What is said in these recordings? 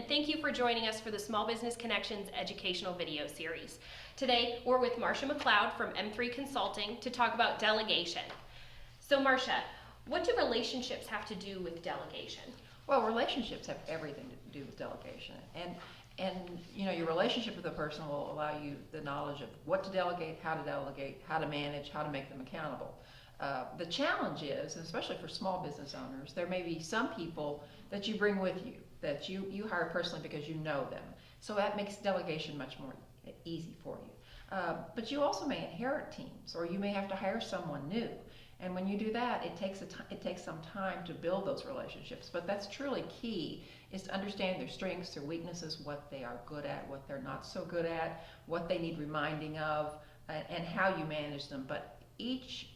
and thank you for joining us for the Small Business Connections educational video series. Today, we're with Marcia McLeod from M3 Consulting to talk about delegation. So Marcia, what do relationships have to do with delegation? Well, relationships have everything to do with delegation, and you know, your relationship with a person will allow you the knowledge of what to delegate, how to manage, how to make them accountable. The challenge is, especially for small business owners, there may be some people that you bring with you, that you hire personally because you know them. So that makes delegation much more easy for you. But you also may inherit teams, or you may have to hire someone new. And when you do that, it takes some time to build those relationships. But that's truly key, is to understand their strengths, their weaknesses, what they are good at, what they're not so good at, what they need reminding of, and how you manage them. But each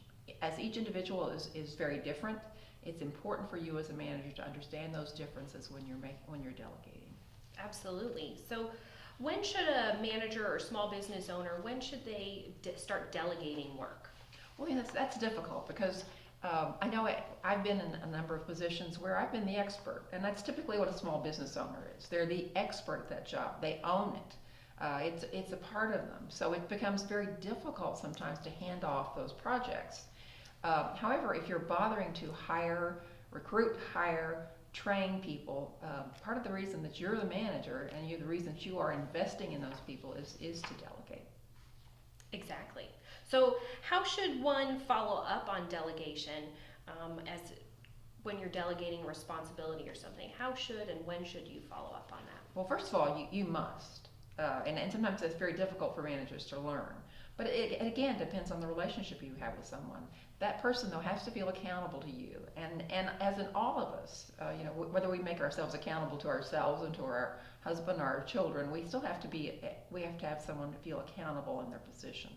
individual is very different. It's important for you as a manager to understand those differences when you're delegating. Absolutely. So when should a manager or small business owner, when should they start delegating work? Well, that's difficult because I know I've been in a number of positions where I've been the expert, and that's typically what a small business owner is. They're the expert at that job. They own it. It's a part of them. So it becomes very difficult sometimes to hand off those projects. However, if you're bothering to recruit, hire, train people, part of the reason that you're the manager and the reason that you are investing in those people is to delegate. Exactly. So how should one follow up on delegation as when you're delegating responsibility or something? How should and when should you follow up on that? Well, first of all, you must. And sometimes it's very difficult for managers to learn. But it again depends on the relationship you have with someone. That person, though, has to feel accountable to you. And as in all of us, whether we make ourselves accountable to ourselves and to our husband or our children, we have to have someone to feel accountable in their position.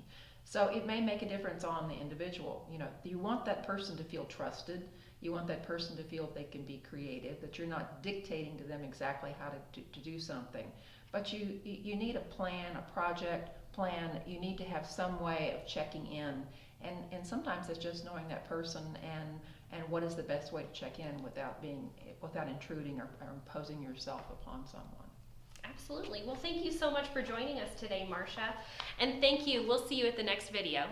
So it may make a difference on the individual. You want that person to feel trusted. You want that person to feel they can be creative, that you're not dictating to them exactly how to do something. But you need a plan, a project plan. You need to have some way of checking in. And sometimes it's just knowing that person and what is the best way to check in without intruding or imposing yourself upon someone. Absolutely. Well, thank you so much for joining us today, Marcia. And thank you. We'll see you at the next video.